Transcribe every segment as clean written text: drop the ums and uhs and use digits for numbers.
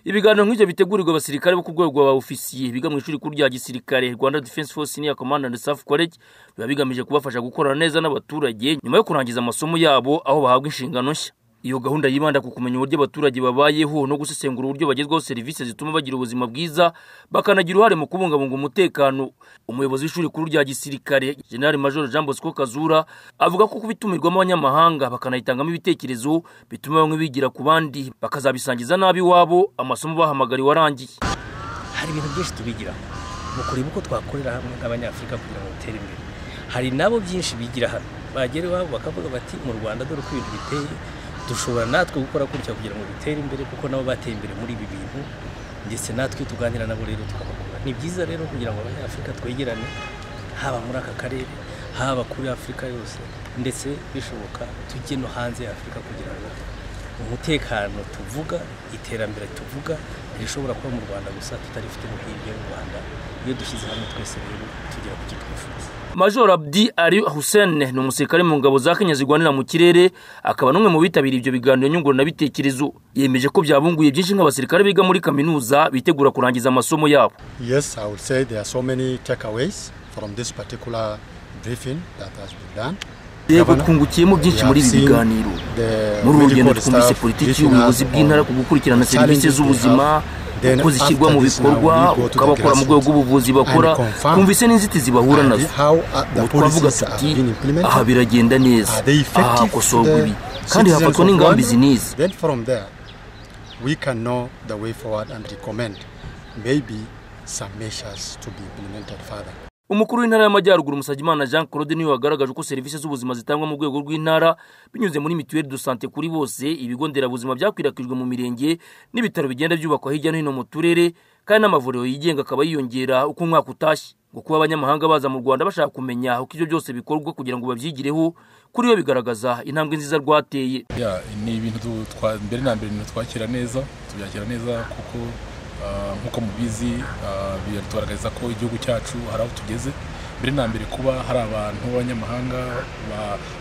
Ibiganiro nk'ibyo bitegurirwa abasirikare bo ku rwego rwa ofisiye biga mu ishuri kuru rya gisirikare Rwanda Defense Force Senior Command and Staff College biba bigamije kubafasha gukorana neza n'abaturage nyuma yo kurangiza amasomo yabo aho bahabwa inshingano nshya. Iyo gahunda yibanda ku kumenya uburyo abaturage babayeho no gusesengura uburyo bagezwaho serivisi zituma bagira ubuzima bwiza bakanagira uruhare mu kubungabunga umutekano. Umuyobozi w'ishuri kuru rya gisirikare General Major Jean Bosco Kazura avuga ko kubitumirwamo abanyamahanga bakanayitangamo ibitekerezo bituma bamwe bigira ku bandi bakazabisangiza nabi wabo amasomo bahamagariwe warangiye. Hari ibintu byinshi tubigira mu kureba uko twakorera hamwe nk'abanyafrika kugira ngo dutere imbere. Hari nabo byinshi bigira hano bagere wabo bakavuga bati mu Rwanda dore uko ibintu biteye dushobora natwe gukora kurya kugira ngo bitere imbere kuko nabo bateye imbere muri ibi bintu ndetse natwe tuganira nabo rero tukabakora. Ni byiza rero kugira ngo abanyafrika twegerane haba muri aka karere haba kuri Afrika yose ndetse bishoboka tujye no hanze ya Afrika kugira ngo umutekano tuvuga iterambere tuvuga rishobora kuba mu Rwanda gusa tutarifite mu hirya y'u Rwanda. Iyo dushyize hamwe twese rero tugera ku kitwifuza. Major Abdi Ali Hussein ni umusirikare mu ngabo za Kenya zirwanira mu kirere akaba n'umwe mu bitabiriye ibyo biganiro nyunguranabitekerezo. Yemeje ko byabunguye byinshi nk'abasirikare biga muri kaminuza bitegura kurangiza amasomo yabo. Yes, I would say there are so many takeaways from this particular briefing that has been done. Yego twungukiyemo byinshi muri ibi biganiro. Muri urugendo twumvise politiki y'ubuyobozi bw'intara ku gukurikirana serivisi z'ubuzima uko zishyirwa mu bikorwa ukabakora mu rwego rw'ubuvuzi bakora twumvise n'inzitizi bahura nazo. Twavuga tuti aha biragenda neza aha hakosorwa ibi kandi hafatwa n'ingamba izi n'izi. Then from there we can know the way forward and recommend maybe some measures to be implemented further. Umukuru w'intara y'Amajyaruguru Musajimana Jean Claude niwe wagaragaje uko serivisi z'ubuzima zitangwa mu rwego rw'intara binyuze muri mutuelle de santé kuri bose, ibigo nderabuzima byakwirakwijwe mu mirenge n'ibitaro bigenda byubakwa hirya no hino mu turere kandi n'amavuriro yigenga akaba yiyongera uko umwaka utashye. Ngo kuba abanyamahanga baza mu Rwanda bashaka kumenya uko ibyo byose bikorwa kugira ngo babyigireho kuri yo bigaragaza intambwe nziza rwateye. Ni ibintu mbere na mbere twakira neza tubyakira neza kuko nkuko mubizi biratugaragaza ko igihugu cyacu hari aho tugeze. Mbere na mbere kuba hari abantu b'abanyamahanga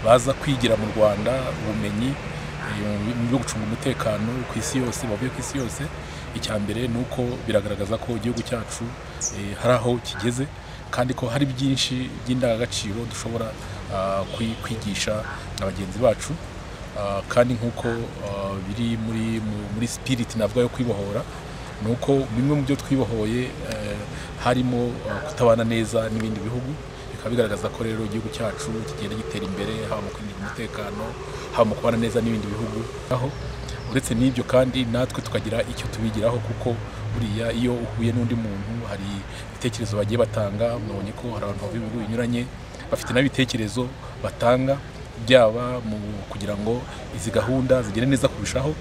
baza kwigira mu Rwanda ubumenyi bwo gucunga umutekano ku isi yose bavuye ku isi yose. Icya mbere nuko biragaragaza ko igihugu cyacu hari aho kigeze kandi ko hari byinshi by'indangagaciro dushobora kwigisha abagenzi bacu kandi nkuko biri muri spirit navuga yo kwibohora nuko bimwe mu byo twibohoye harimo kutabana neza n'ibindi bihugu. Bikaba bigaragaza ko rero igihugu cyacu kigenda gitera imbere haba mu kwinjira umutekano haba mu kubana neza n'ibindi bihugu. Aho uretse n'ibyo kandi natwe tukagira icyo tubigiraho kuko buriya iyo uhuye n'undi muntu hari ibitekerezo bagiye batanga. Mwabonye ko hari abantu bavuye mu bihugu binyuranye bafite n'ibitekerezo batanga byaba mu kugira ngo izi gahunda zigere neza kurushaho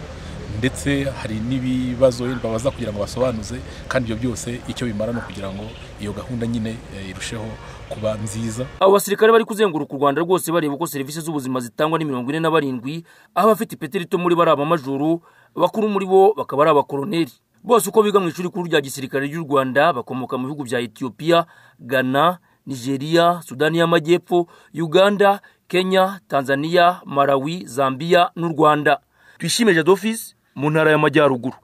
ndetse hari n'ibibazo babaza kugira ngo basobanuze kandi ibyo byose icyo bimara no kugira ngo iyo gahunda nyine irusheho kuba nziza. Abo basirikare bari kuzenguruka u Rwanda rwose bareba uko serivisi z'ubuzima zitangwa ni 47 aho bafite ipeti rito muri bari abamajuru bakuru muri bo bakaba ari abakoloneli. Bose uko biga mu ishuri kuru rya gisirikare ry'u Rwanda bakomoka mu bihugu bya Ethiopia, Ghana, Nigeria, Sudani y'Amajyepfo, Uganda, Kenya, Tanzania, Malawi, Zambia n'u Rwanda. Twishime Jadofis mu ntara y'Amajyaruguru.